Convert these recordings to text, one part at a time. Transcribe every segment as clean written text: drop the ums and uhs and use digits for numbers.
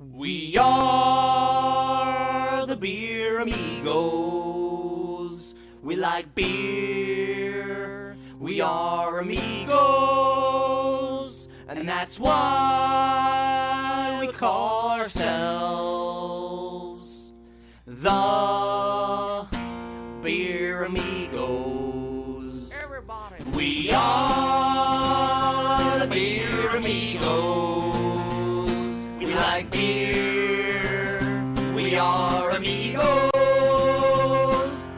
We are the Beer Amigos. We like beer. We are amigos. And that's why we call ourselves the Beer Amigos. Everybody. We are the Beer Amigos. We like beer. We are amigos.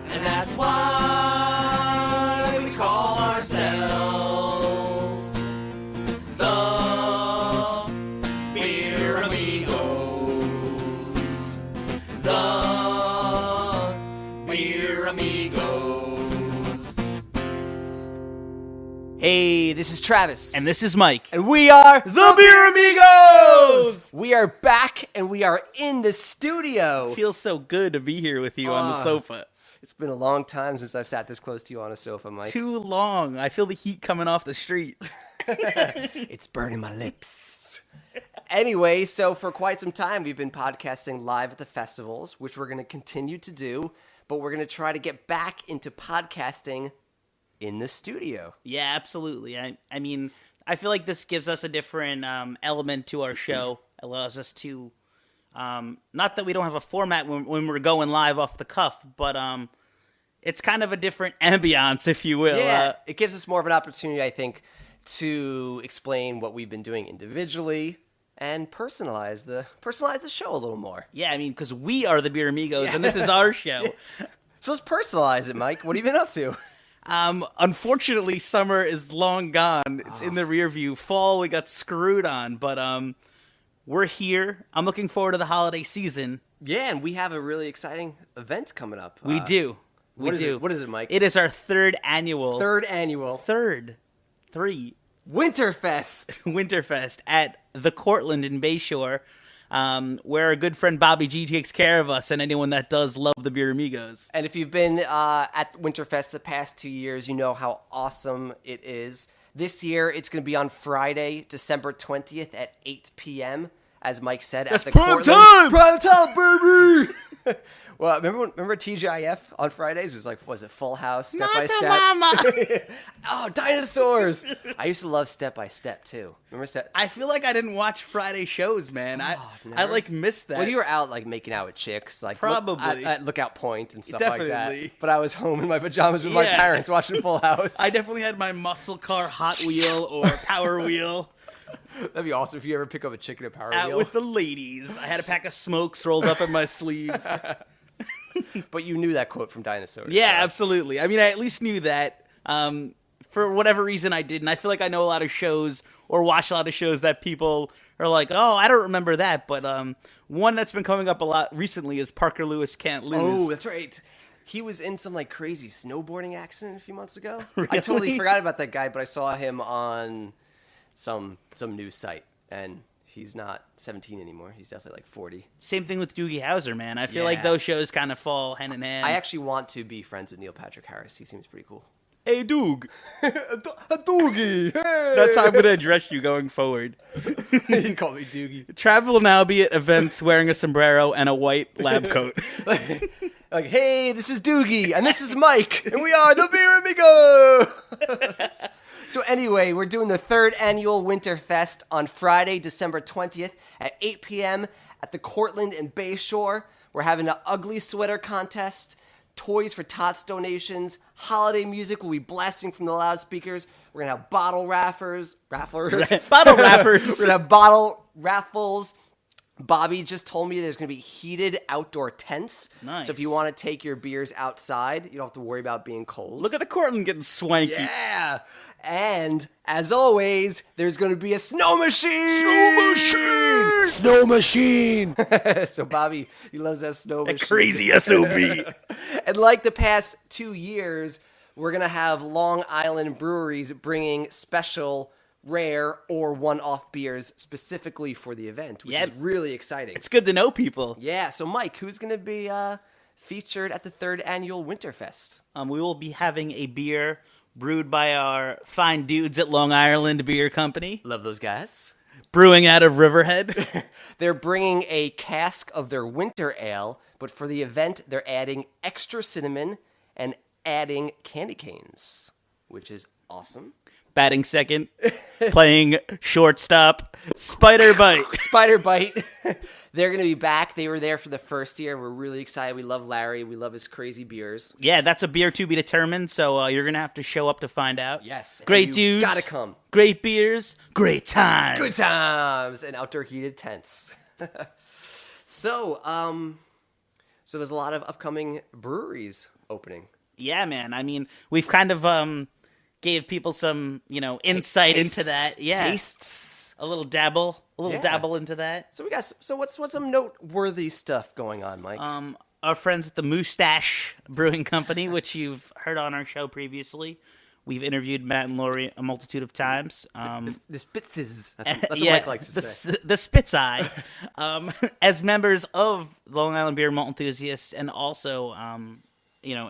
And that's why we call ourselves the Beer Amigos. The Beer Amigos. Hey, this is Travis. And this is Mike. And we are The Beer Amigos! We are back and we are in the studio. It feels so good to be here with you on the sofa. It's been a long time since I've sat this close to you on a sofa, Mike. Too long. I feel the heat coming off the street. It's burning my lips. Anyway, so for quite some time, we've been podcasting live at the festivals, which we're going to continue to do, but we're going to try to get back into podcasting in the studio. Yeah, absolutely. I mean, I feel like this gives us a different element to our show. Allows us to, not that we don't have a format when we're going live off the cuff, but it's kind of a different ambiance, if you will. Yeah, it gives us more of an opportunity, I think, to explain what we've been doing individually and personalize the show a little more. Yeah, I mean, because we are the Beer Amigos, and this is our show. So let's personalize it, Mike. What have you been up to? Unfortunately, summer is long gone. It's in the rear view. Fall, we got screwed on, but we're here. I'm looking forward to the holiday season. Yeah, and we have a really exciting event coming up. We do. What is it, Mike? It is our third annual Winterfest at the Cortland in Bayshore, where our good friend Bobby G takes care of us and anyone that does love the Beer Amigos. And if you've been at Winterfest the past 2 years, you know how awesome it is. This year, it's going to be on Friday, December 20th at 8 p.m., as Mike said. That's at the prime Cortland. time! Prime time, baby! Well, remember TGIF on Fridays? It was like, was it Full House, Step by Step? Mama. Oh, dinosaurs! I used to love Step by Step, too. Remember Step? I feel like I didn't watch Friday shows, man. I missed that. Well, you were out, making out with chicks. Probably. At Lookout Point and stuff Definitely. like that. But I was home in my pajamas with my parents watching Full House. I definitely had my muscle car Hot Wheel or Power Wheel. That'd be awesome if you ever pick up a chick in a Power Out Wheel. with the ladies. I had a pack of smokes rolled up in my sleeve. But you knew that quote from Dinosaurs. Yeah, so. absolutely. I mean, I at least knew that. For whatever reason, I didn't. I feel like I know a lot of shows or watch a lot of shows that people are like, oh, I don't remember that. But one that's been coming up a lot recently is Parker Lewis Can't Lose. Oh, that's right. He was in some crazy snowboarding accident a few months ago. Really? I totally forgot about that guy, but I saw him on some news site, and he's not 17 anymore. He's definitely 40. Same thing with Doogie Howser, man. I feel like those shows kind of fall hand in hand. I actually want to be friends with Neil Patrick Harris. He seems pretty cool. Hey, Doog. A Doogie! Hey! That's how I'm going to address you going forward. You call me Doogie. Trav will now be at events wearing a sombrero and a white lab coat. Hey, this is Doogie, and this is Mike, and we are the Beer Amigos! So anyway, we're doing the third annual Winterfest on Friday, December 20th at 8 p.m. at the Cortland in Bayshore. We're having an ugly sweater contest, toys for tots donations, holiday music will be blasting from the loudspeakers. We're going to have bottle raffles. Bottle raffers. We're going to have bottle raffles. Bobby just told me there's going to be heated outdoor tents. Nice. So if you want to take your beers outside, you don't have to worry about being cold. Look at the Cortland getting swanky. Yeah. And, as always, there's going to be a snow machine! Snow machine! So Bobby, he loves that snow machine. Crazy SOB. And like the past 2 years, we're going to have Long Island breweries bringing special, rare, or one-off beers specifically for the event, which is really exciting. It's good to know people. Yeah, so Mike, who's going to be featured at the third annual Winterfest? We will be having a beer brewed by our fine dudes at Long Island Beer Company. Love those guys. brewing out of Riverhead. They're bringing a cask of their winter ale, but for the event, they're adding extra cinnamon and adding candy canes, which is awesome. Batting second, playing shortstop, Spider Bite. Spider Bite. They're going to be back. They were there for the first year. We're really excited. We love Larry. We love his crazy beers. Yeah, that's a beer to be determined, so you're going to have to show up to find out. Yes. Great dudes. Gotta come. Great beers. Great times. Good times. And outdoor heated tents. So there's a lot of upcoming breweries opening. Yeah, man. I mean, we've kind of gave people some, insight into that. Yeah. Tastes. A little dabble into that. So what's some noteworthy stuff going on, Mike? Our friends at the Moustache Brewing Company, which you've heard on our show previously. We've interviewed Matt and Lori a multitude of times. The Spitzes. That's what Mike likes to say. The Spitz Eye. As members of Long Island Beer Malt Enthusiasts, and also,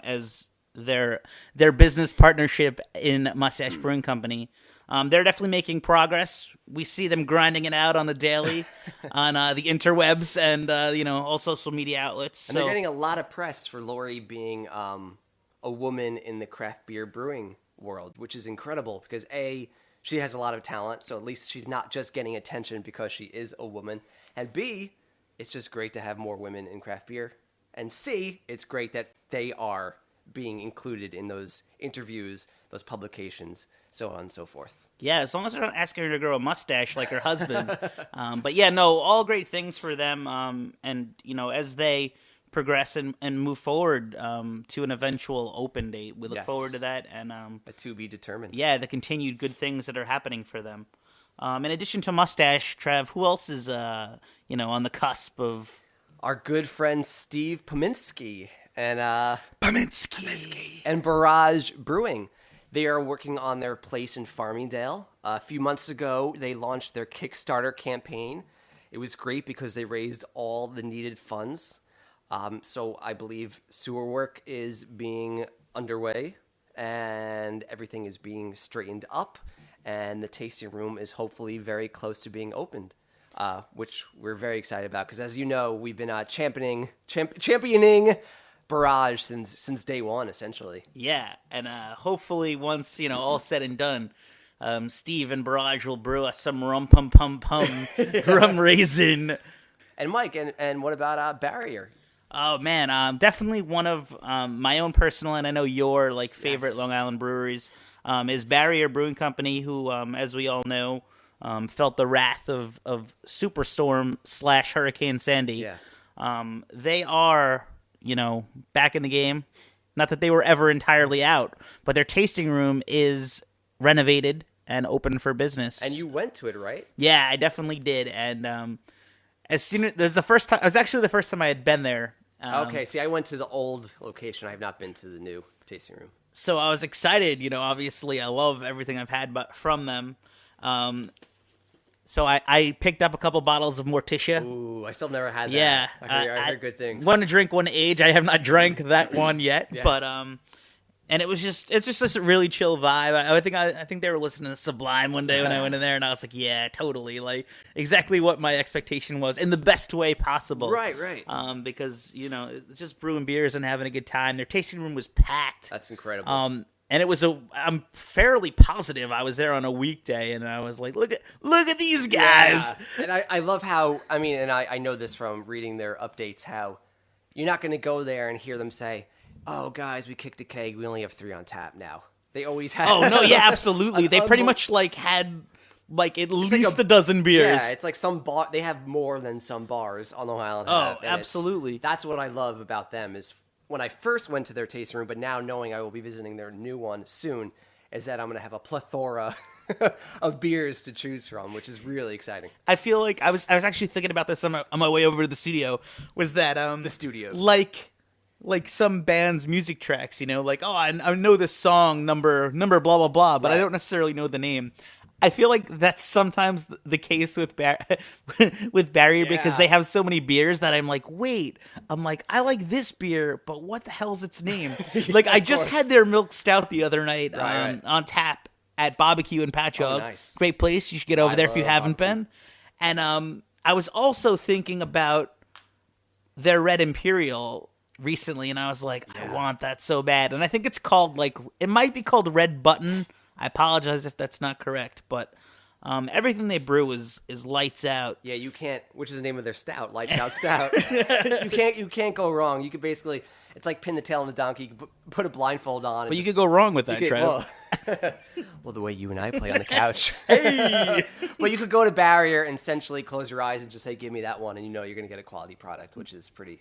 as their business partnership in Mustache Brewing Company. They're definitely making progress. We see them grinding it out on the daily on the interwebs and all social media outlets. And they're getting a lot of press for Lori being a woman in the craft beer brewing world, which is incredible because A, she has a lot of talent, so at least she's not just getting attention because she is a woman. And B, it's just great to have more women in craft beer. And C, it's great that they are being included in those interviews, those publications, so on and so forth. Yeah, as long as they're not asking her to grow a mustache like her husband. But yeah, no, all great things for them. And, as they progress and move forward to an eventual open date, we look forward to that. And a to be determined. Yeah, the continued good things that are happening for them. In addition to Mustache, Trav, who else is, on the cusp of... Our good friend Steve Pominski and Pominski and Barrage Brewing. They are working on their place in Farmingdale. A few months ago, they launched their Kickstarter campaign. It was great because they raised all the needed funds. So I believe sewer work is being underway and everything is being straightened up. And the tasting room is hopefully very close to being opened, which we're very excited about. Because as you know, we've been championing Barrage since day one, essentially. Yeah, and hopefully once, all said and done, Steve and Barrage will brew us some rum pum pum pum rum raisin. And Mike, and what about Barrier? Oh man, definitely one of my own personal, and I know your favorite Long Island breweries is Barrier Brewing Company, who, as we all know, felt the wrath of Superstorm / Hurricane Sandy. Yeah. They are, back in the game. Not that they were ever entirely out, but their tasting room is renovated and open for business. And you went to it, right? Yeah, I definitely did. And as soon as this is the first time, it was actually the first time I had been there. Okay, see, I went to the old location. I have not been to the new tasting room. So I was excited. Obviously, I love everything I've had from them. So I picked up a couple bottles of Morticia. Ooh, I still never had that. Yeah. I heard good things. One to drink, one to age. I have not drank that one yet, Yeah. but and it's just this really chill vibe. I think they were listening to Sublime one day when I went in there, and I was like, yeah, totally, exactly what my expectation was in the best way possible. Right. Because it's just brewing beers and having a good time. Their tasting room was packed. That's incredible. And it was I'm fairly positive I was there on a weekday, and I was like, look at these guys. Yeah. And I love how, I know this from reading their updates, how you're not going to go there and hear them say, oh, guys, we kicked a keg. We only have 3 on tap now. They always have. Oh, no, yeah, absolutely. They pretty much had at least a dozen beers. Yeah, it's like some bar. They have more than some bars on Long Island. Oh, absolutely. That's what I love about them is when I first went to their tasting room, but now knowing I will be visiting their new one soon, is that I'm going to have a plethora of beers to choose from, which is really exciting. I feel like I was actually thinking about this on my way over to the studio. Was that the studio like some band's music tracks? I know this song number blah blah blah, but right. I don't necessarily know the name. I feel like that's sometimes the case with Barrier because they have so many beers that I'm like, I like this beer, but what the hell's its name? I just had their milk stout the other night on tap at Barbecue in Patchogue. Oh, nice. Great place. You should get over there if you haven't been. And I was also thinking about their Red Imperial recently, and I was like, I want that so bad. And I think it's called, like, it might be called Red Button. I apologize if that's not correct, but everything they brew is lights out. Yeah, you can't. Which is the name of their stout, Lights Out Stout. You can't go wrong. You could basically, it's like pin the tail on the donkey. You could put a blindfold on. But you could go wrong with that, Trev. Well, the way you and I play on the couch. Hey. But you could go to Barrier and essentially close your eyes and just say, "Give me that one," and you know you're going to get a quality product, which is pretty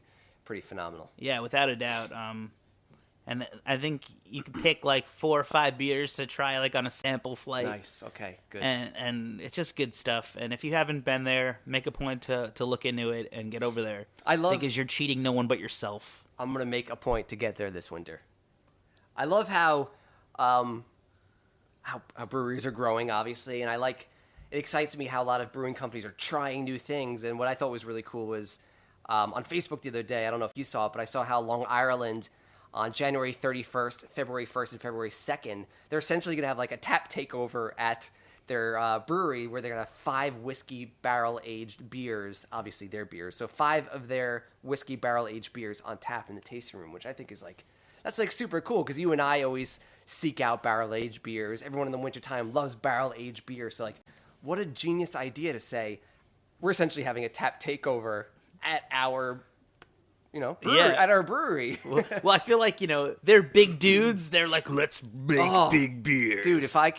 phenomenal. Yeah, without a doubt. And I think you can pick like 4 or 5 beers to try like on a sample flight. Nice. Okay. Good. And it's just good stuff. And if you haven't been there, make a point to look into it and get over there. Because you're cheating no one but yourself. I'm gonna make a point to get there this winter. I love how breweries are growing, obviously, and it excites me how a lot of brewing companies are trying new things. And what I thought was really cool was on Facebook the other day. I don't know if you saw it, but I saw how Long Island, on January 31st, February 1st, and February 2nd, they're essentially going to have like a tap takeover at their brewery where they're going to have 5 whiskey barrel-aged beers, obviously their beers. So 5 of their whiskey barrel-aged beers on tap in the tasting room, which I think is that's super cool because you and I always seek out barrel-aged beers. Everyone in the wintertime loves barrel-aged beer. So what a genius idea to say, we're essentially having a tap takeover at our brewery, at our brewery. Well, I feel like, they're big dudes. They're like, let's make big beers. Dude, if I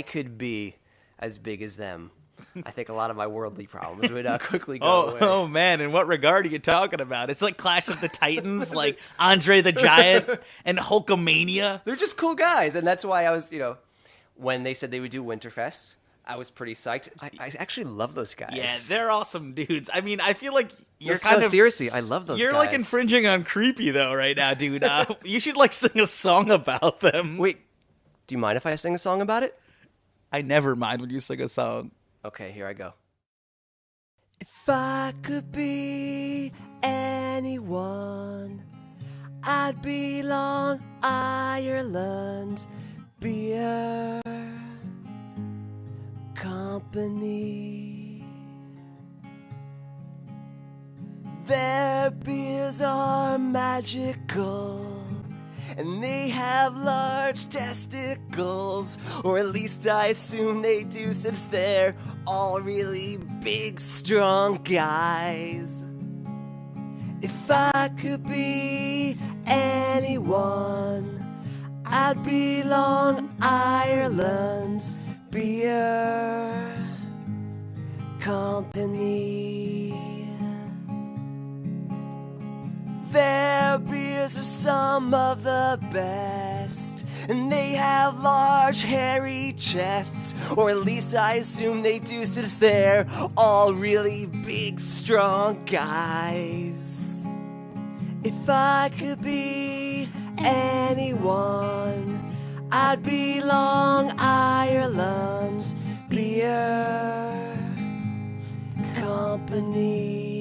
could be as big as them, I think a lot of my worldly problems would quickly go away. Oh, man. In what regard are you talking about? It's like Clash of the Titans, like Andre the Giant and Hulkamania. They're just cool guys. And that's why I was, when they said they would do Winterfest, I was pretty psyched. I actually love those guys. Yeah, they're awesome dudes. I mean, I feel like seriously, I love those guys. You're like infringing on creepy though right now, dude. You should like sing a song about them. Wait, do you mind if I sing a song about it? I never mind when you sing a song. Okay, here I go. If I could be anyone, I'd be Long Ireland Beer Company. Their beers are magical, and they have large testicles, or at least I assume they do, since they're all really big, strong guys. If I could be anyone, I'd be Long Ireland Beer Company. Their beers are some of the best, and they have large hairy chests, or at least I assume they do, since they're all really big, strong guys. If I could be anyone, I'd be Long Ireland Beer Company.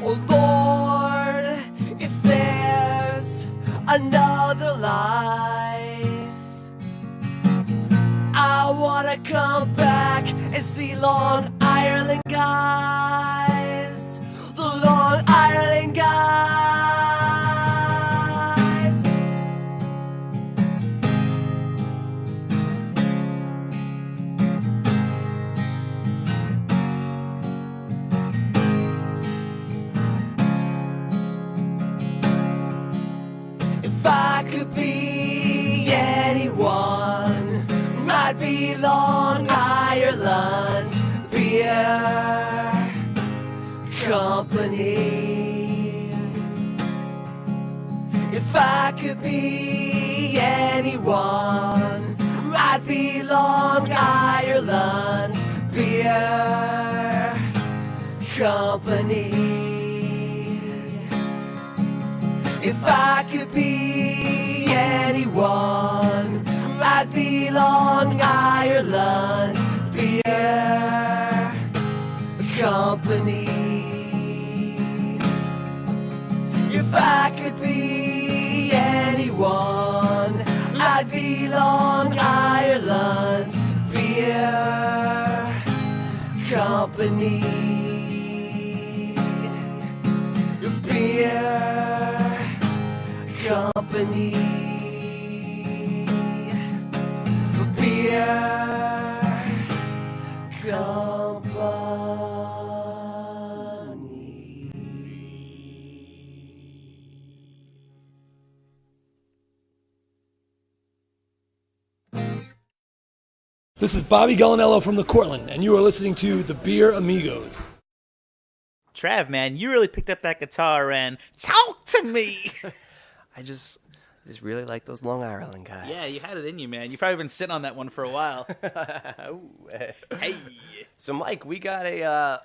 Oh Lord, if there's another life, I wanna come back and see Long Ireland guys, the Long Ireland guys. If I could be anyone, I'd be Long Ireland Beer Company. If I could be anyone, I'd be Long Ireland Beer Company. If I could be anyone, I'd be Long Ireland Beer Company. If I could be anyone, I'd be Long Ireland Beer Company. Beer Company. Beer This is Bobby Gallinello from the Cortland, and you are listening to the Beer Amigos. Trav, man, you really picked up that guitar and talk to me. I just really like those Long Island guys. Yeah, you had it in you, man. You've probably been sitting on that one for a while. Hey. So, Mike, we got a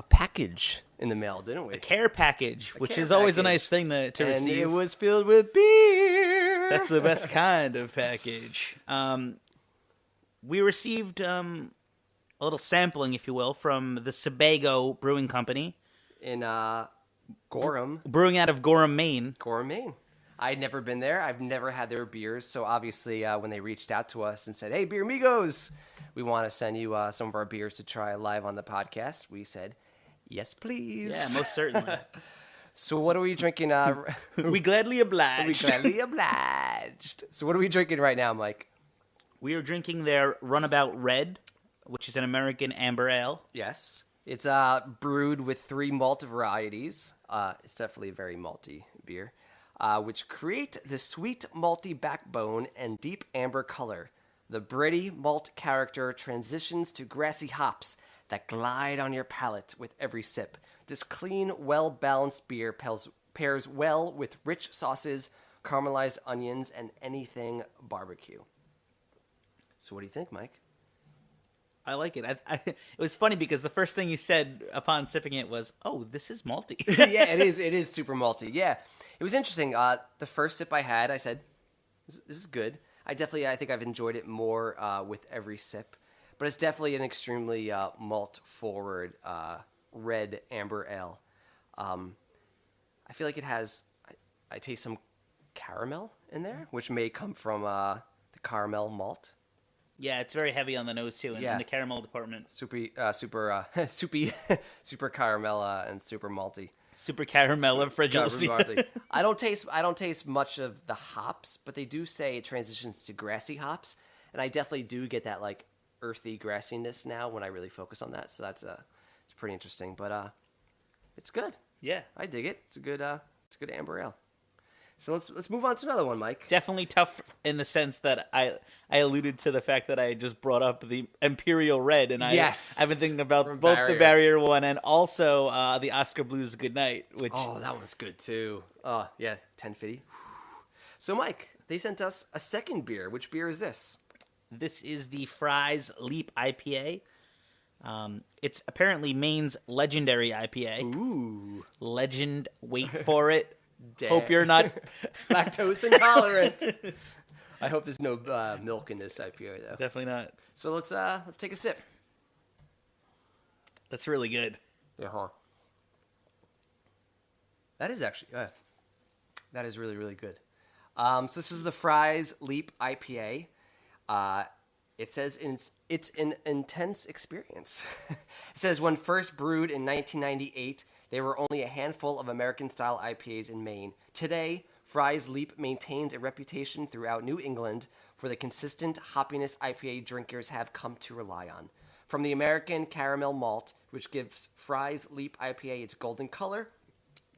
package in the mail, didn't we? A care package, which care is always a package. nice thing to And receive. it was filled with beer. That's the best kind of package. We received a little sampling, if you will, from the Sebago Brewing Company. In Gorham. Brewing out of Gorham, Maine. Gorham, Maine. I'd never been there. I've never had their beers. So obviously, when they reached out to us and said, "Hey, Beer Amigos, we want to send you some of our beers to try live on the podcast," we said, "Yes, please." Yeah, most certainly. So what are we drinking? We gladly oblige. We gladly obliged. So what are we drinking right now, Mike? We are drinking their Runabout Red, which is an American amber ale. Yes. It's brewed with 3 malt varieties. It's definitely a very malty beer, which create the sweet malty backbone and deep amber color. The bready malt character transitions to grassy hops that glide on your palate with every sip. This clean, well-balanced beer pairs well with rich sauces, caramelized onions, and anything barbecue. So what do you think, Mike? I like it. It was funny because the first thing you said upon sipping it was, "Oh, this is malty." Yeah, it is. It is super malty. Yeah, it was interesting. The first sip I had, I said, "This is good." I think I've enjoyed it more with every sip, but it's definitely an extremely malt forward red amber ale. I feel like it has. I taste some caramel in there, which may come from the caramel malt. Yeah, it's very heavy on the nose too, in the caramel department. Super caramel and super malty. Super caramel of fragility. I don't taste much of the hops, but they do say it transitions to grassy hops, and I definitely do get that like earthy grassiness now when I really focus on that. So it's pretty interesting, but it's good. Yeah, I dig it. It's a good amber ale. So let's move on to another one, Mike. definitely tough in the sense that I alluded to the fact that I just brought up the Imperial Red, and Yes. I've been thinking about From both Barrier. the Barrier one and also the Oscar Blues Goodnight, which Oh, that one's good too. Oh yeah, 1050. So Mike, they sent us a second beer. Which beer is this? this is the Fry's Leap IPA. It's apparently Maine's legendary IPA. Ooh, Legend, wait for it. Hope you're not. lactose intolerant. I hope there's no milk in this IPA though. Definitely not. So let's take a sip. That's really good. Yeah, huh? That is actually that is really really good. So this is the Fry's Leap IPA. It says it's an intense experience. It says when first brewed in 1998, there were only a handful of American-style IPAs in Maine. Today, Fry's Leap maintains a reputation throughout New England for the consistent hoppiness IPA drinkers have come to rely on. From the American caramel malt, which gives Fry's Leap IPA its golden color,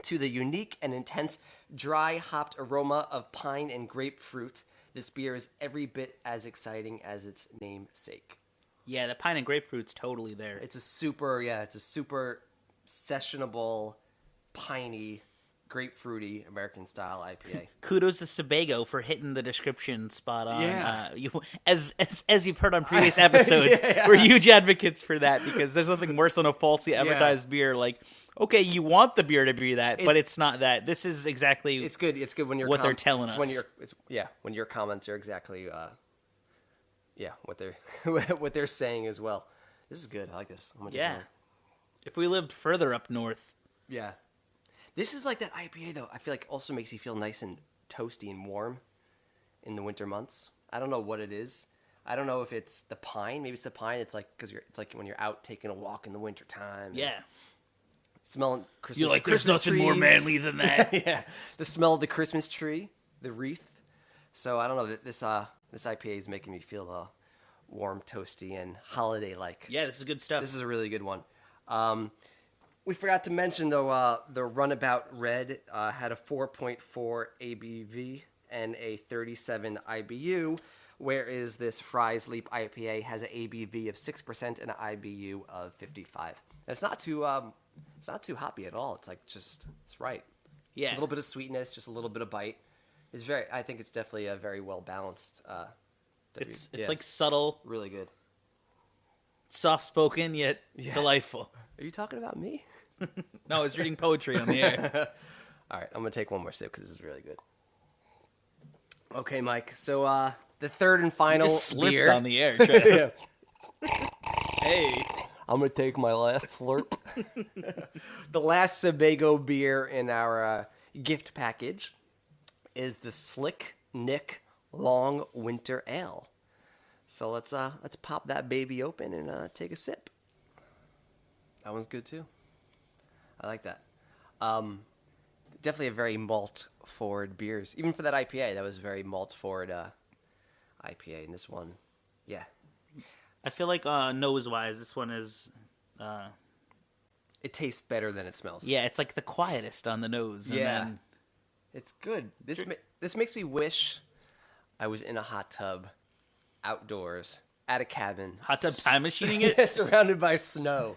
to the unique and intense dry hopped aroma of pine and grapefruit, this beer is every bit as exciting as its namesake. Yeah, the pine and grapefruit's totally there. It's a super sessionable, piney, grapefruity American style IPA. Kudos to Sebago for hitting the description spot on. Yeah. As you've heard on previous episodes, we're huge advocates for that because there's nothing worse than a falsely advertised beer. Like, okay, you want the beer to be that, but it's not that. This is exactly. It's good. It's good when you're what they're telling us. When your comments are exactly what they're what they're saying as well. This is good. I like this. I'm gonna Yeah. take one. If we lived further up north. Yeah. This is like that IPA, though. I feel like also makes you feel nice and toasty and warm in the winter months. I don't know what it is. I don't know if it's the pine. Maybe it's the pine. It's like it's like when you're out taking a walk in the wintertime. Yeah. Smelling Christmas. You're like, there's Christmas nothing more trees. manly than that. Yeah, the smell of the Christmas tree, the wreath. So I don't know. This IPA is making me feel warm, toasty, and holiday-like. Yeah, this is good stuff. This is a really good one. We forgot to mention, though, the Runabout Red had a 4.4 ABV and a 37 IBU, whereas this Fry's Leap IPA has an ABV of 6% and an IBU of 55. And it's not too hoppy at all. It's like it's right. Yeah. A little bit of sweetness, just a little bit of bite. I think it's definitely a very well balanced. It's like subtle, really good. soft spoken yet delightful. Are you talking about me? No, I was reading poetry on the air. All right, I'm gonna take one more sip because this is really good. Okay, Mike. So the third and final Just slipped beer. on the air. Trev. Hey. I'm gonna take my last slurp. The last Sebago beer in our gift package is the Slick Nick Long Winter Ale. So let's pop that baby open and take a sip. That one's good too. I like that. Definitely a very malt forward beers. Even for that IPA, that was very malt forward IPA. And this one, yeah. I feel like nose wise, this one is. It tastes better than it smells. Yeah, it's like the quietest on the nose. And Yeah. then, It's good. This makes me wish I was in a hot tub, outdoors, at a cabin. hot tub time machining it. Surrounded by snow.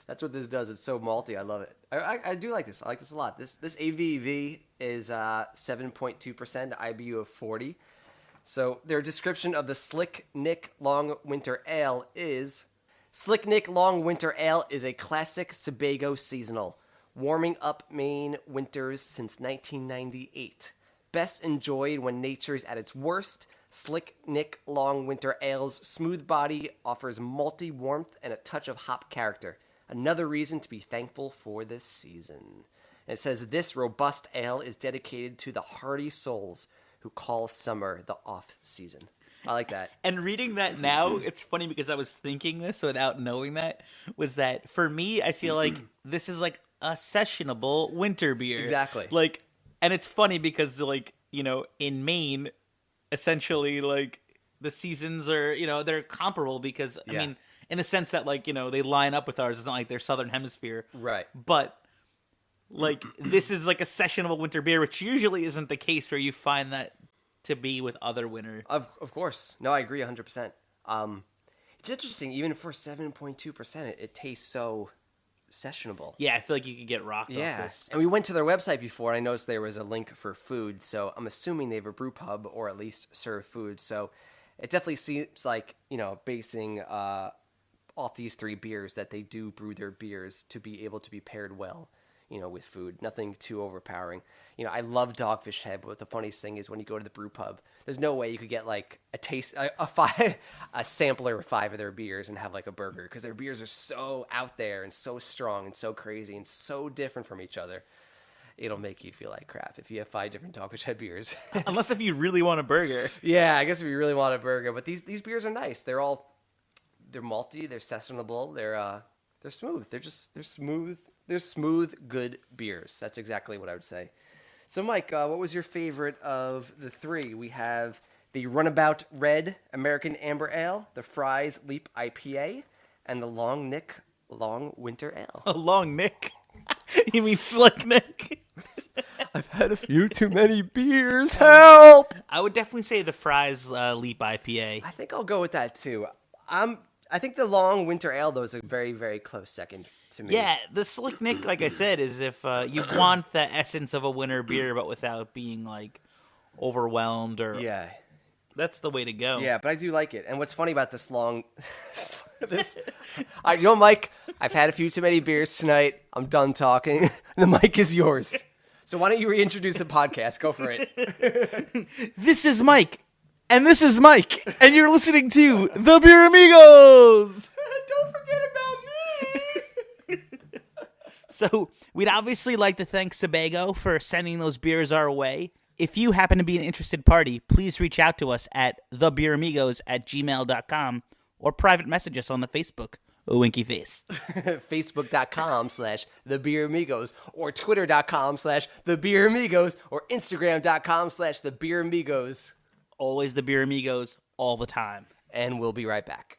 That's what this does. It's so malty. I love it. I do like this. I like this a lot. This ABV is 7.2%, IBU of 40. So their description of the Slick Nick Long Winter Ale is... Slick Nick Long Winter Ale is a classic Sebago seasonal, warming up Maine winters since 1998. Best enjoyed when nature's at its worst, Slick Nick Long Winter Ale's smooth body offers malty warmth and a touch of hop character. Another reason to be thankful for this season. And it says, this robust ale is dedicated to the hardy souls who call summer the off-season. I like that. And reading that now, it's funny because I was thinking this without knowing that, was that for me, I feel like this is like a sessionable winter beer. Exactly. Like, and it's funny because, like, you know, in Maine, essentially, like, the seasons are, you know, they're comparable because, I mean, in the sense that, like, you know, they line up with ours. It's not like they're Southern Hemisphere. Right. But, like, this is like a sessionable winter beer, which usually isn't the case where you find that to be with other winter. Of course. No, I agree 100%. It's interesting, even for 7.2%, it tastes so sessionable. Yeah, I feel like you could get rocked off this. And we went to their website before, and I noticed there was a link for food, so I'm assuming they have a brew pub or at least serve food. So it definitely seems like, you know, basing off these three beers that they do brew their beers to be able to be paired well, you know, with food. Nothing too overpowering. You know, I love Dogfish Head, but the funniest thing is when you go to the brew pub, there's no way you could get like a sampler of 5 of their beers and have like a burger, because their beers are so out there and so strong and so crazy and so different from each other. It'll make you feel like crap if you have 5 different Dogfish Head beers. Unless if you really want a burger. Yeah, I guess if you really want a burger, but these beers are nice. They're malty, they're sessionable, they're smooth. They're smooth. They're smooth, good beers. That's exactly what I would say. So, Mike, what was your favorite of the three? We have the Runabout Red American Amber Ale, the Fry's Leap IPA, and the Long Nick Long Winter Ale. A long Nick? You mean Slick Nick? I've had a few too many beers. Help! I would definitely say the Fry's Leap IPA. I think I'll go with that, too. I think the Long Winter Ale, though, is a very, very close second to me. Yeah, the Slick Nick, like I said, is if you want the essence of a winter beer, but without being, like, overwhelmed or... Yeah. That's the way to go. Yeah, but I do like it. And what's funny about this long... you know, Mike, I've had a few too many beers tonight. I'm done talking. The mic is yours. So why don't you reintroduce the podcast? Go for it. This is Mike. And this is Mike. And you're listening to The Beer Amigos. Don't forget about me. So we'd obviously like to thank Sebago for sending those beers our way. if you happen to be an interested party, please reach out to us at thebeeramigos@gmail.com or private message us on the Facebook. Winky face. Facebook.com/TheBeerAmigos or Twitter.com/TheBeerAmigos or Instagram.com/TheBeerAmigos. Always the Beer Amigos, all the time. And we'll be right back.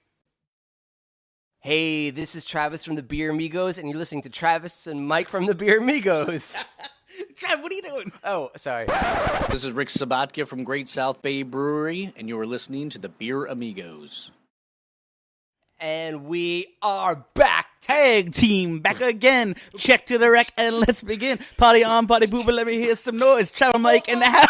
Hey, this is Travis from the Beer Amigos, and you're listening to Travis and Mike from the Beer Amigos. Trav, what are you doing? Oh, sorry. This is Rick Sabatka from Great South Bay Brewery, and you are listening to the Beer Amigos. And we are back. Tag team back again. Check to the rec and let's begin. Party on, party boober, let me hear some noise. Travel Mike in the house.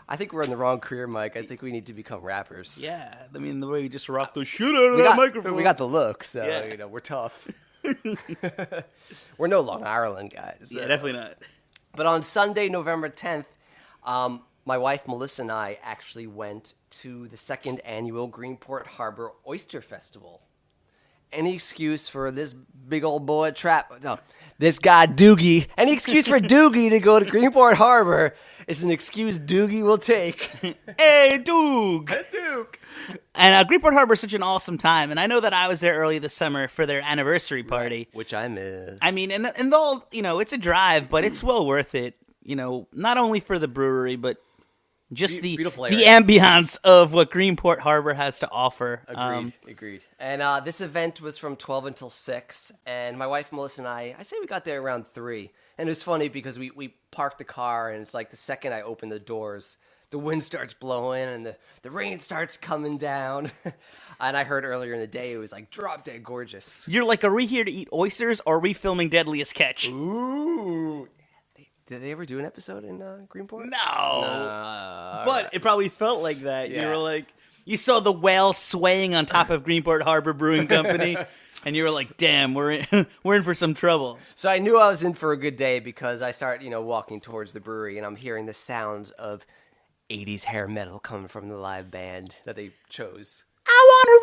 I think we're in the wrong career, Mike. I think we need to become rappers. Yeah, I mean, the way we just rock the shit out of that microphone. We got the look, so, Yeah. we're tough. We're no Long Island guys. Yeah, definitely not. But on Sunday, November 10th, my wife, Melissa, and I actually went to the second annual Greenport Harbor Oyster Festival. Any excuse for this big old boy this guy Doogie, any excuse for Doogie to go to Greenport Harbor is an excuse Doogie will take. Hey, Duke! Duke! And Greenport Harbor is such an awesome time, and I know that I was there early this summer for their anniversary party. Which I miss. I mean, and all, it's a drive, but it's well worth it, not only for the brewery, but just the ambiance of what Greenport Harbor has to offer. Agreed. And this event was from 12 until 6, and my wife, Melissa, and I say we got there around 3. And it was funny because we parked the car, and it's like the second I open the doors, the wind starts blowing, and the rain starts coming down. And I heard earlier in the day, it was like drop dead gorgeous. You're like, are we here to eat oysters, or are we filming Deadliest Catch? Ooh. Did they ever do an episode in Greenport? No. But it probably felt like that. Yeah. You were like, you saw the whale swaying on top of Greenport Harbor Brewing Company, and you were like, damn, we're in for some trouble. So I knew I was in for a good day because I start, walking towards the brewery, and I'm hearing the sounds of 80s hair metal coming from the live band that they chose. I want to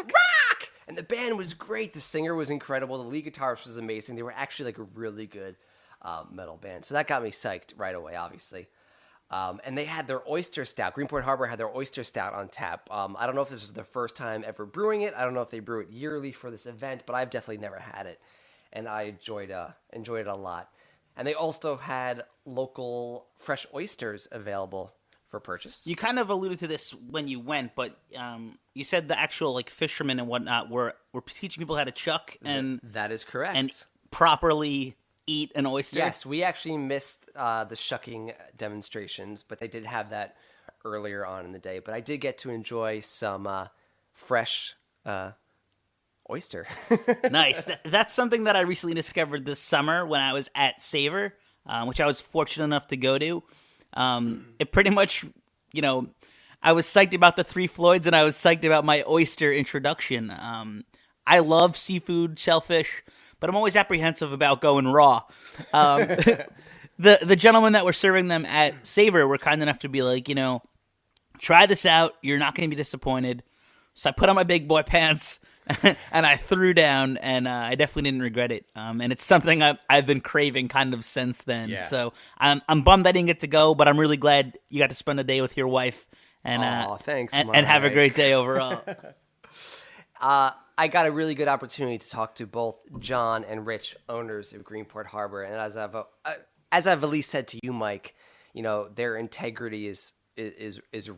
rock! Rock! And the band was great. The singer was incredible. The lead guitarist was amazing. They were actually like a really good metal band. So that got me psyched right away, obviously. And they had their oyster stout. Greenport Harbor had their oyster stout on tap. I don't know if this is the first time ever brewing it. I don't know if they brew it yearly for this event, but I've definitely never had it. And I enjoyed it a lot. And they also had local fresh oysters available for purchase. You kind of alluded to this when you went, but you said the actual fishermen and whatnot were teaching people how to chuck and that is correct. And properly eat an oyster. Yes, we actually missed the shucking demonstrations, but they did have that earlier on in the day. But I did get to enjoy some fresh oyster. Nice. That's something that I recently discovered this summer when I was at Savor, which I was fortunate enough to go to. It pretty much, I was psyched about the Three Floyds and I was psyched about my oyster introduction. I love seafood, shellfish, but I'm always apprehensive about going raw. The gentlemen that were serving them at Savor were kind enough to be like, try this out. You're not going to be disappointed. So I put on my big boy pants and I threw down, and I definitely didn't regret it. And it's something I've been craving kind of since then. Yeah. So I'm bummed I didn't get to go, but I'm really glad you got to spend a day with your wife and thanks, and have a great day overall. I got a really good opportunity to talk to both John and Rich, owners of Greenport Harbor, and as I've at least said to you, Mike, their integrity is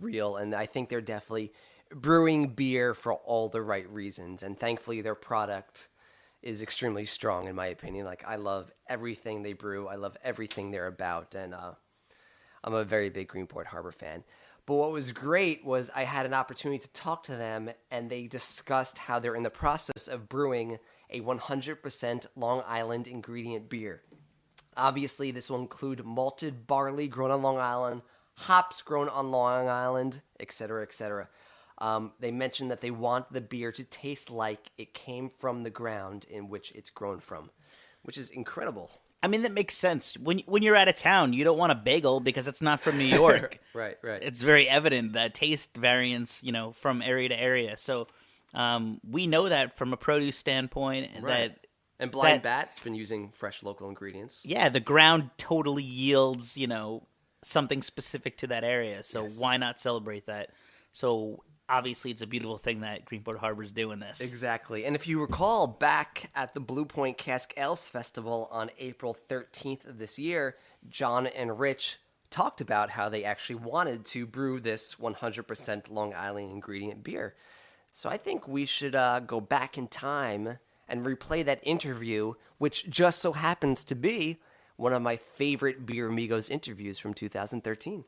real, and I think they're definitely brewing beer for all the right reasons, and thankfully their product is extremely strong, in my opinion. Like, I love everything they brew, I love everything they're about, and I'm a very big Greenport Harbor fan. But what was great was I had an opportunity to talk to them, and they discussed how they're in the process of brewing a 100% Long Island ingredient beer. Obviously, this will include malted barley grown on Long Island, hops grown on Long Island, etc., etc. They mentioned that they want the beer to taste like it came from the ground in which it's grown from, which is incredible. I mean, that makes sense. When you're out of town, you don't want a bagel because it's not from New York. Right. It's very evident that taste variance, from area to area. So we know that from a produce standpoint, right. And Blind Bat's been using fresh local ingredients. Yeah, the ground totally yields, something specific to that area. So why not celebrate that? So obviously it's a beautiful thing that Greenport Harbor's doing this. Exactly. And if you recall, back at the Blue Point Cask Ales Festival on April 13th of this year, John and Rich talked about how they actually wanted to brew this 100% Long Island ingredient beer. So I think we should go back in time and replay that interview, which just so happens to be one of my favorite Beer Amigos interviews from 2013.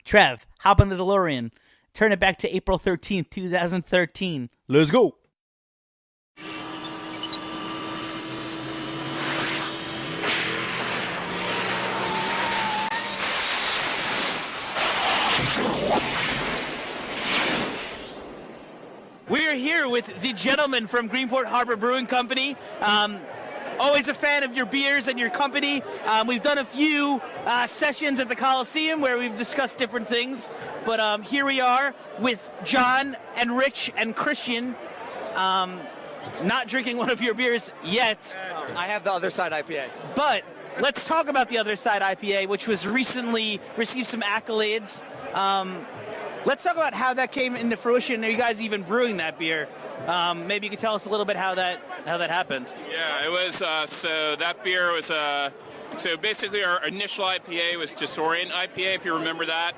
Trev, hop on the DeLorean. Turn it back to April 13th, 2013. Let's go. We're here with the gentleman from Greenport Harbor Brewing Company. Always a fan of your beers and your company. We've done a few sessions at the Coliseum where we've discussed different things. But here we are with John and Rich and Christian. Not drinking one of your beers yet. I have the Other Side IPA. But let's talk about the Other Side IPA, which was recently received some accolades. Let's talk about how that came into fruition. Are you guys even brewing that beer? Maybe you could tell us a little bit how that happened. Yeah, it was, so that beer was, so basically our initial IPA was Disorient IPA, if you remember that.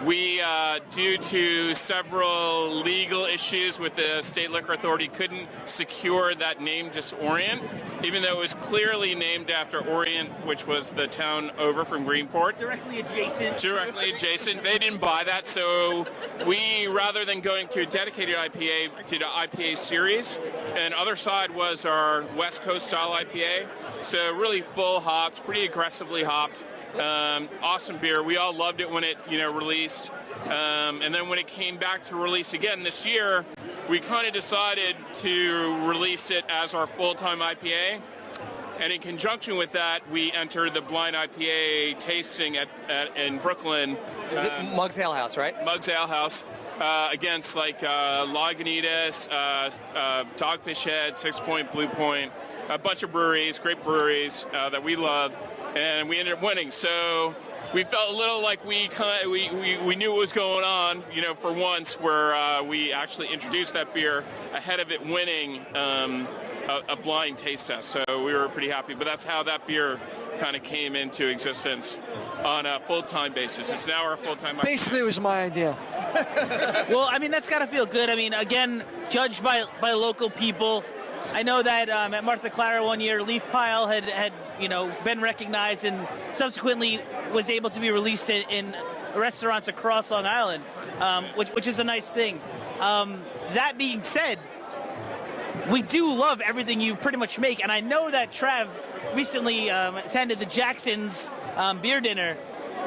We, due to several legal issues with the state liquor authority, couldn't secure that name Disorient, even though it was clearly named after Orient, which was the town over from Greenport. Directly adjacent. They didn't buy that, so we, rather than going to a dedicated IPA, did an IPA series, and Other Side was our West Coast style IPA, so really full hops, pretty aggressively hopped. Awesome beer. We all loved it when it, released. And then when it came back to release again this year, we kind of decided to release it as our full-time IPA. And in conjunction with that, we entered the blind IPA tasting in Brooklyn. Is it Muggs Ale House, right? Muggs Ale House. Against Lagunitas, Dogfish Head, 6 Point, Blue Point, a bunch of breweries, great breweries that we love, and we ended up winning. So we felt a little like we knew what was going on, for once, where we actually introduced that beer ahead of it winning a blind taste test. So we were pretty happy. But that's how that beer kind of came into existence on a full-time basis. It's now our full-time. Basically, it was my idea. Well, that's got to feel good. Again, judged by local people. I know that at Martha Clara one year, Leaf Pile had been recognized and subsequently was able to be released in restaurants across Long Island, which is a nice thing. That being said, we do love everything you pretty much make, and I know that Trav recently attended the Jackson's beer dinner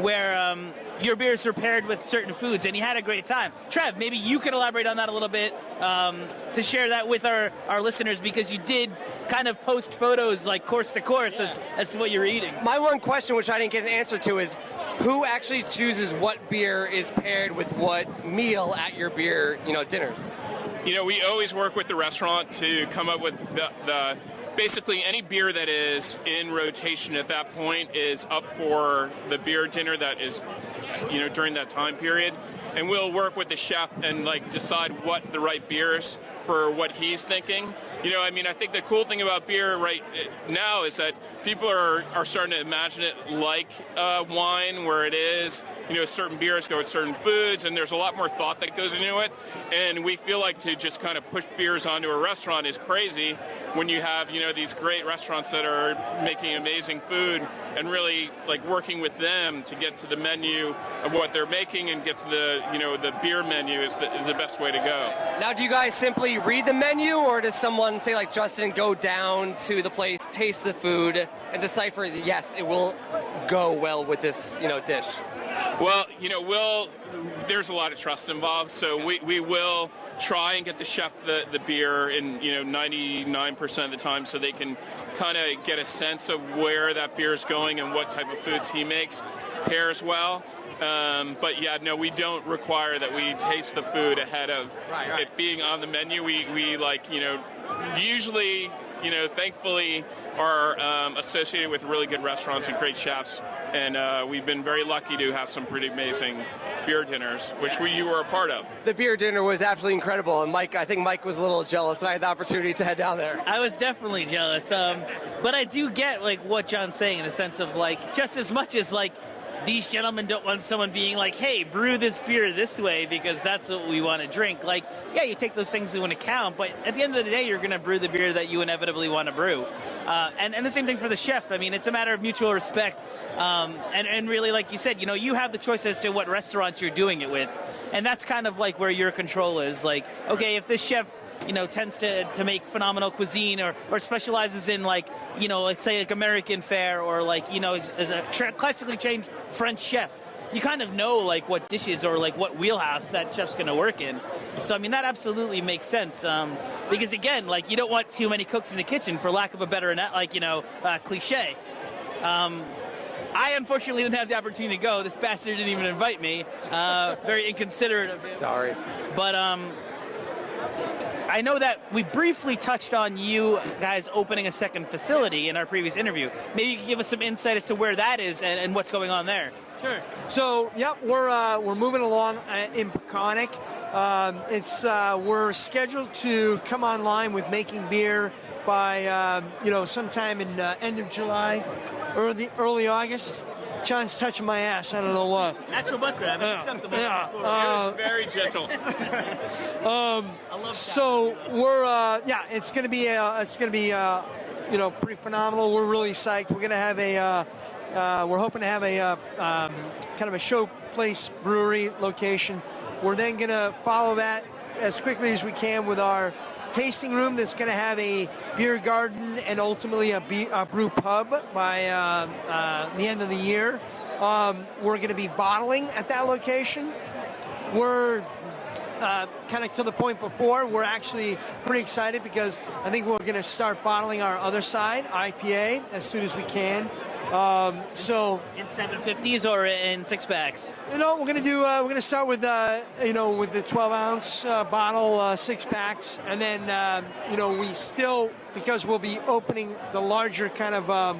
where your beers are paired with certain foods, and he had a great time. Trev, maybe you could elaborate on that a little bit to share that with our listeners, because you did kind of post photos like course to course as to what you're eating. My one question, which I didn't get an answer to, is who actually chooses what beer is paired with what meal at your beer, dinners? We always work with the restaurant to come up with the basically any beer that is in rotation at that point is up for the beer dinner that is, during that time period. And we'll work with the chef and decide what the right beers for what he's thinking. I think the cool thing about beer right now is that people are starting to imagine it like wine, where it is, certain beers go with certain foods, and there's a lot more thought that goes into it. And we feel like to just kind of push beers onto a restaurant is crazy when you have, these great restaurants that are making amazing food and really working with them to get to the menu of what they're making and get to the, the beer menu is the best way to go. Now, do you guys simply read the menu, or does someone, say like Justin, go down to the place, taste the food, and decipher, yes, it will go well with this, dish? Well, there's a lot of trust involved, so we will try and get the chef the beer in 99% of the time, so they can kind of get a sense of where that beer is going and what type of foods he makes pairs well. But yeah, no, we don't require that we taste the food ahead of it being on the menu. We usually, thankfully are associated with really good restaurants and great chefs. And we've been very lucky to have some pretty amazing beer dinners, which you were a part of. The beer dinner was absolutely incredible, and I think Mike was a little jealous, and I had the opportunity to head down there. I was definitely jealous, but I do get what John's saying in the sense of just as much as these gentlemen don't want someone being like, hey, brew this beer this way because that's what we want to drink. Yeah, you take those things into account, but at the end of the day, you're going to brew the beer that you inevitably want to brew. And the same thing for the chef. I mean, it's a matter of mutual respect. And really, like you said, you have the choice as to what restaurants you're doing it with. And that's kind of where your control is. Okay, if this chef, tends to make phenomenal cuisine or specializes in let's say American fare or is a classically trained French chef, you kind of know what dishes or what wheelhouse that chef's going to work in. So I mean that absolutely makes sense because again you don't want too many cooks in the kitchen, for lack of a better cliche. I unfortunately didn't have the opportunity to go. This bastard didn't even invite me. Very inconsiderate of him. Sorry. But I know that we briefly touched on you guys opening a second facility in our previous interview. Maybe you could give us some insight as to where that is and what's going on there. Sure. So, we're moving along in Peconic. We're scheduled to come online with making beer by sometime in end of July, early August. John's touching my ass. I don't know why. Natural butt grab. It's acceptable. It was very gentle. So we're it's gonna be pretty phenomenal. We're really psyched. We're gonna have we're hoping to have a kind of a showplace brewery location. We're then gonna follow that as quickly as we can with our tasting room that's going to have a beer garden and ultimately a brew pub by the end of the year. We're going to be bottling at that location. We're kind of to the point before, we're actually pretty excited because I think we're going to start bottling our other side, IPA, as soon as we can. So in 750s or in 6-packs? We're going to do. We're going to start with with the 12-ounce bottle 6-packs, and then we still, because we'll be opening the larger kind of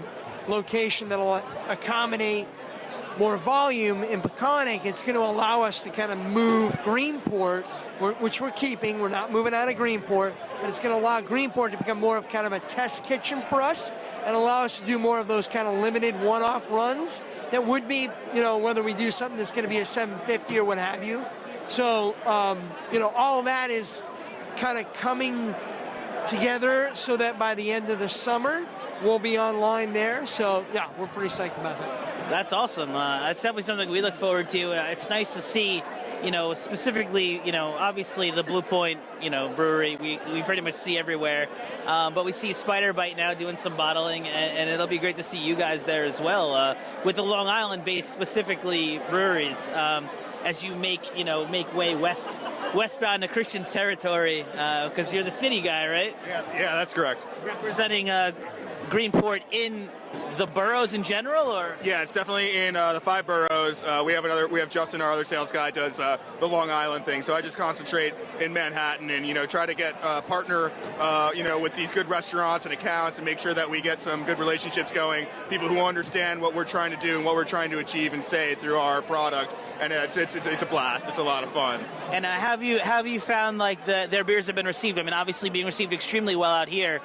location that'll accommodate more volume in Peconic. It's going to allow us to kind of move Greenport, which we're keeping. We're not moving out of Greenport, but it's going to allow Greenport to become more of kind of a test kitchen for us and allow us to do more of those kind of limited one-off runs that would be, whether we do something that's going to be a 750 or what have you. So, all of that is kind of coming together so that by the end of the summer, we'll be online there. So, yeah, we're pretty psyched about that. That's awesome. That's definitely something we look forward to. It's nice to see, specifically, obviously the Blue Point, brewery, we pretty much see everywhere. But we see Spider Bite now doing some bottling, and it'll be great to see you guys there as well, with the Long Island-based specifically breweries, as you make way westbound to Christian's territory, because you're the city guy, right? Yeah, that's correct. Representing Greenport in the boroughs in general, or? Yeah, it's definitely in the 5 boroughs. We have Justin, our other sales guy, does the Long Island thing. So I just concentrate in Manhattan and try to get partner with these good restaurants and accounts and make sure that we get some good relationships going. People who understand what we're trying to do and what we're trying to achieve and say through our product, and it's a blast. It's a lot of fun. And have you found their beers have been received? I mean, obviously being received extremely well out here.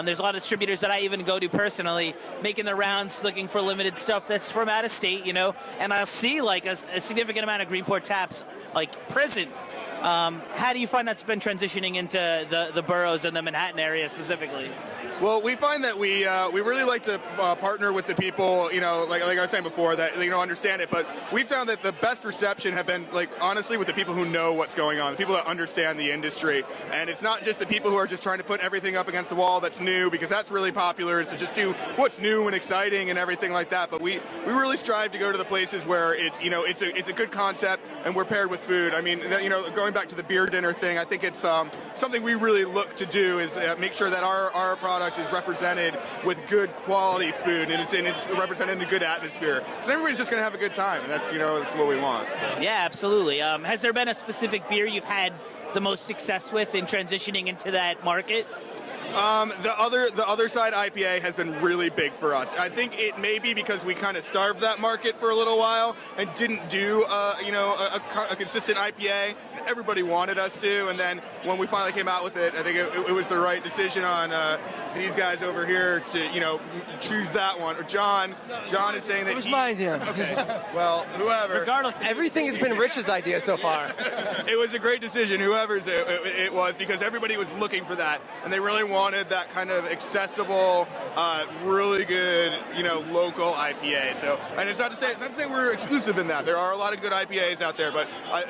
There's a lot of distributors that I even go to personally, making the rounds looking for limited stuff that's from out of state, and I'll see a significant amount of Greenport taps present. How do you find that's been transitioning into the boroughs and the Manhattan area specifically? Well, we find that we really like to partner with the people, like I was saying before, that understand it. But we found that the best reception have been, honestly, with the people who know what's going on, the people that understand the industry. And it's not just the people who are just trying to put everything up against the wall that's new, because that's really popular, is to just do what's new and exciting and everything like that. But we really strive to go to the places where it's a good concept and we're paired with food. I mean, going back to the beer dinner thing, I think it's something we really look to do is make sure that our product is represented with good quality food, and it's represented in a good atmosphere. So everybody's just going to have a good time, and that's what we want. Yeah, absolutely. Has there been a specific beer you've had the most success with in transitioning into that market? The other side IPA has been really big for us. I think it may be because we kind of starved that market for a little while and didn't do a consistent IPA. Everybody wanted us to, and then when we finally came out with it, I think it was the right decision on these guys over here to choose that one. Or John is saying that It was my idea. Okay. Well, whoever. Regardless, Everything has been Rich's idea so far. It was a great decision, whoever's it was, because everybody was looking for that, and they really wanted that kind of accessible, really good, local IPA. So, and it's not to say we're exclusive in that. There are a lot of good IPAs out there, but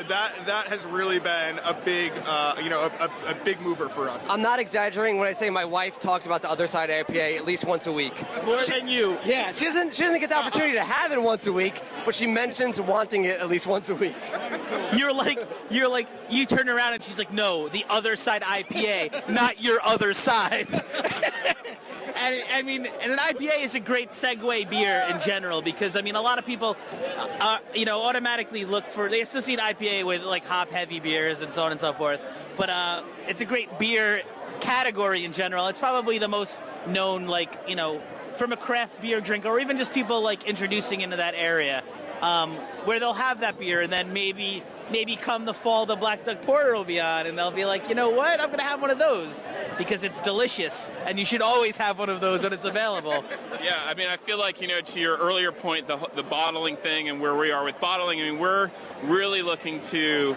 that has really been a big, a big mover for us. I'm not exaggerating when I say my wife talks about the other side IPA at least once a week. more than you. Yeah, she doesn't get the opportunity to have it once a week, but she mentions wanting it at least once a week. You're like, you turn around and she's like, no, the other side IPA, not your other side. And I mean, and an IPA is a great segue beer in general because, I mean, a lot of people, automatically they associate IPA with like hop heavy beers and so on and so forth. But it's a great beer category in general. It's probably the most known, from a craft beer drinker or even just people like introducing into that area, where they'll have that beer and then maybe come the fall the Black Duck Porter will be on and they'll be like, you know what, I'm going to have one of those because it's delicious and you should always have one of those when it's available. Yeah, I mean, I feel like, to your earlier point, the bottling thing and where we are with bottling, I mean, we're really looking to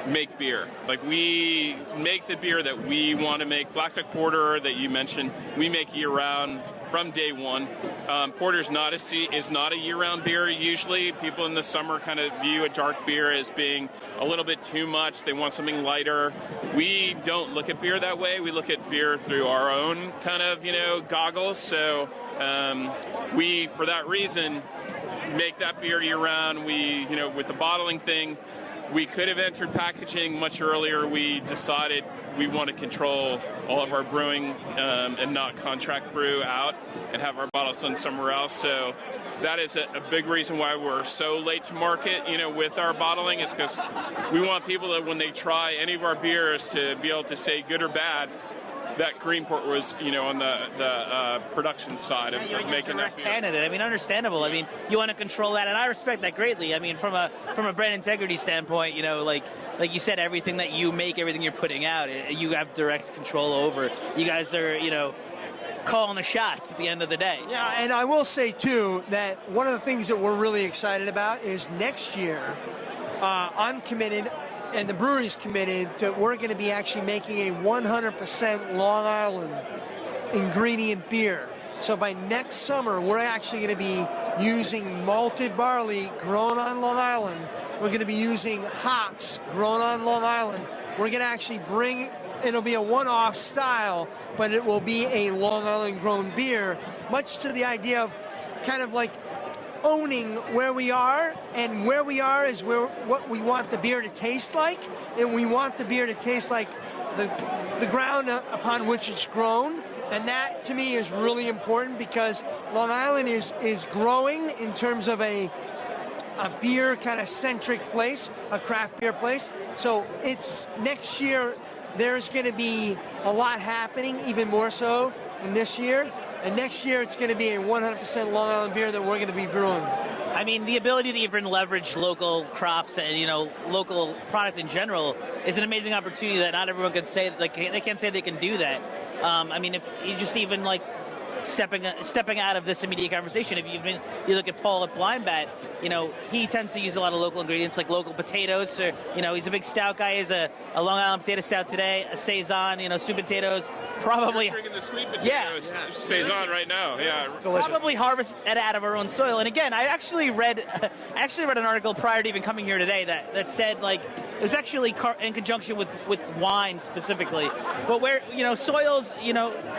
make beer. Like, we make the beer that we want to make. Black Duck Porter that you mentioned, we make year-round from day one. Porter's is not a year-round beer usually. People in the summer kind of view a dark beer as being a little bit too much. They want something lighter. We don't look at beer that way. We look at beer through our own kind of, goggles. So we, for that reason, make that beer year-round. We, with the bottling thing, we could have entered packaging much earlier. We decided we want to control all of our brewing and not contract brew out and have our bottles done somewhere else. So that is a big reason why we're so late to market, with our bottling, is because we want people that when they try any of our beers to be able to say good or bad that Greenport was, on the production side of making that beer. I mean, understandable. I mean, you want to control that, and I respect that greatly. I mean, from a brand integrity standpoint, like you said, everything that you make, everything you're putting out, you have direct control over. You guys are, calling the shots at the end of the day. Yeah, and I will say, too, that one of the things that we're really excited about is next year, I'm committed, and the brewery's committed to, we're going to be actually making a 100% Long Island ingredient beer. So by next summer, we're actually going to be using malted barley grown on Long Island. We're going to be using hops grown on Long Island. We're going to actually it'll be a one-off style, but it will be a Long Island grown beer, much to the idea of kind of like owning where we are, and where we are is what we want the beer to taste like, and we want the beer to taste like the ground upon which it's grown. And that to me is really important because Long Island is growing in terms of a beer kind of centric place, a craft beer place. So it's next year there's going to be a lot happening, even more so than this year. And next year, it's going to be a 100% Long Island beer that we're going to be brewing. I mean, the ability to even leverage local crops and, local product in general is an amazing opportunity that not everyone can say. Like, they can't say they can do that. I mean, if you just even, stepping out of this immediate conversation, if you look at Paul at Blind Bat, he tends to use a lot of local ingredients like local potatoes. Or, he's a big stout guy. He's a Long Island potato stout today, a Saison, sweet potatoes. Probably You're drinking the sweet potatoes. Yeah. Saison right now. Yeah, Delicious. Probably harvest it out of our own soil. And again, I actually read an article prior to even coming here today that said it was actually in conjunction with wine specifically, but where soils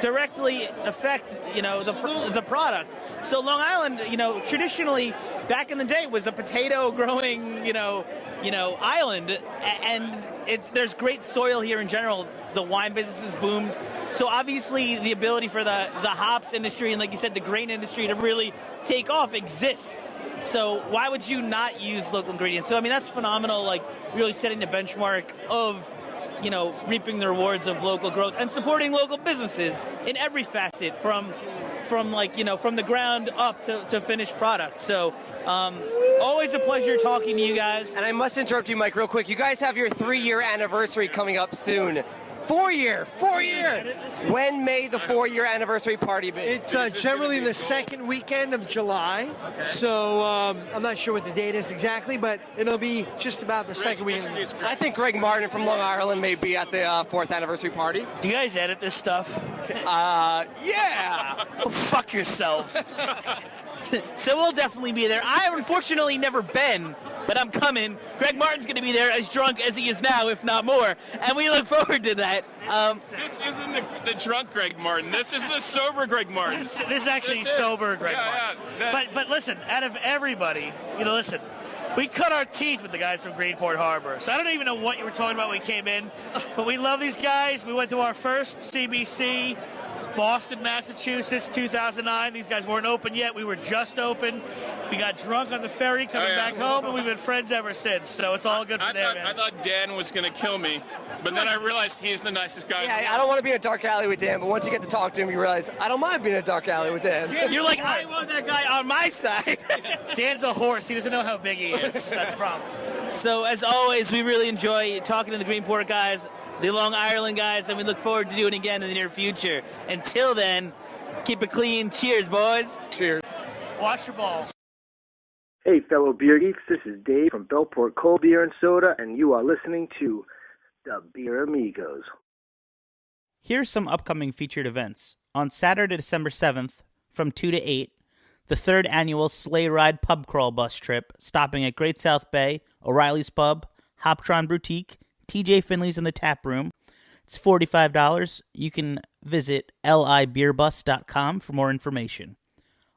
directly affect the product. So Long Island, traditionally back in the day was a potato growing island, and there's great soil here in general. The wine business has boomed. So obviously the ability for the hops industry and, like you said, the grain industry to really take off exists. So why would you not use local ingredients? So, I mean, that's phenomenal, really setting the benchmark of reaping the rewards of local growth and supporting local businesses in every facet, from the ground up to finished product. So always a pleasure talking to you guys. And I must interrupt you, Mike, real quick. You guys have your 3-year anniversary coming up soon. 4-year. When may the 4-year anniversary party be? It's generally the second weekend of July. Okay. So I'm not sure what the date is exactly, but it'll be just about the second weekend. I think Greg Martin from Long Island may be at the 4th anniversary party. Do you guys edit this stuff? Yeah. Oh, fuck yourselves. So we'll definitely be there. I have unfortunately never been, but I'm coming. Greg Martin's going to be there, as drunk as he is now, if not more, and we look forward to that. This isn't the drunk Greg Martin. This is the sober Greg Martin. This is actually sober Greg Martin. Yeah, but listen, out of everybody, listen, we cut our teeth with the guys from Greenport Harbor. So I don't even know what you were talking about when we came in, but we love these guys. We went to our first CBC, Boston, Massachusetts, 2009. These guys weren't open yet. We were just open. We got drunk on the ferry coming back home, and we've been friends ever since. So it's all good for them, man. I thought Dan was going to kill me, but then I realized he's the nicest guy. Yeah, I don't want to be in a dark alley with Dan, but once you get to talk to him, you realize I don't mind being in a dark alley with Dan. You're like, I want that guy on my side. Dan's a horse. He doesn't know how big he is. That's the problem. So as always, we really enjoy talking to the Greenport guys, the Long Island guys, and we look forward to doing it again in the near future. Until then, keep it clean. Cheers, boys. Cheers. Wash your balls. Hey, fellow beer geeks, this is Dave from Bellport Cold Beer and Soda, and you are listening to the Beer Amigos. Here's some upcoming featured events. On Saturday, December 7th, from 2 to 8, the 3rd annual Sleigh Ride Pub Crawl bus trip, stopping at Great South Bay, O'Reilly's Pub, Hoptron Boutique, TJ Finley's in the Tap Room. It's $45. You can visit libeerbus.com for more information.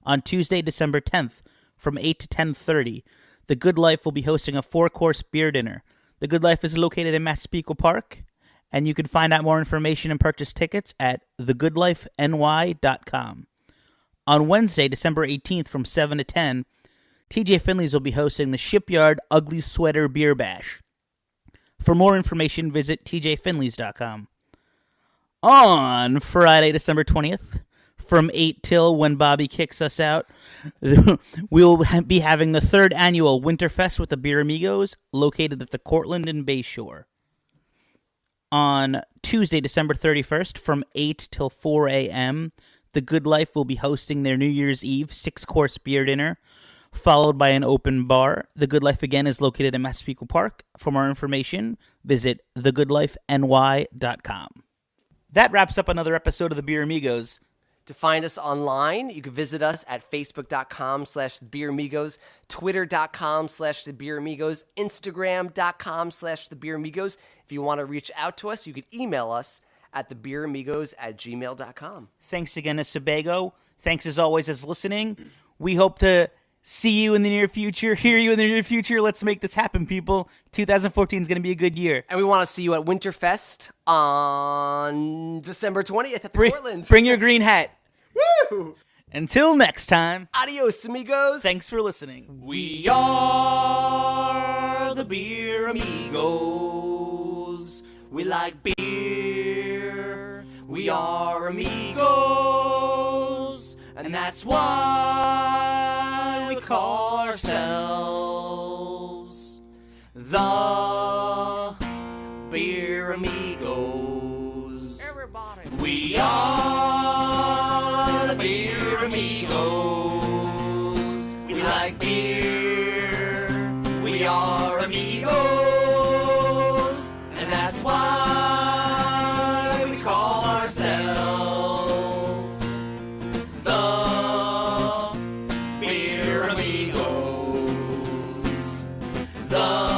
On Tuesday, December 10th, from 8 to 10:30, The Good Life will be hosting a 4-course beer dinner. The Good Life is located in Massapequa Park, and you can find out more information and purchase tickets at thegoodlifeny.com. On Wednesday, December 18th, from 7 to 10, TJ Finley's will be hosting the Shipyard Ugly Sweater Beer Bash. For more information, visit tjfinleys.com. On Friday, December 20th, from 8 till when Bobby kicks us out, we'll be having the 3rd annual Winterfest with the Beer Amigos, located at the Cortland and Bayshore. On Tuesday, December 31st, from 8 till 4 a.m., The Good Life will be hosting their New Year's Eve 6-course beer dinner, followed by an open bar. The Good Life, again, is located in Massapequa Park. For more information, visit thegoodlifeny.com. That wraps up another episode of the Beer Amigos. To find us online, you can visit us at facebook.com/thebeeramigos, twitter.com/thebeeramigos, instagram.com/thebeeramigos. If you want to reach out to us, you can email us at thebeeramigos@gmail.com. Thanks again to Sebago. Thanks as always as listening. We hope to see you in the near future, hear you in the near future. Let's make this happen, people. 2014 is going to be a good year. And we want to see you at Winterfest on December 20th at the Cortland. Bring your green hat. Woo! Until next time. Adios, amigos. Thanks for listening. We are the Beer Amigos. We like beer. We are amigos. And that's why we call ourselves the Beer Amigos. Everybody. We are the Beer Amigos. We like beer. We are amigos. And that's why we call ourselves the Beer Amigos. The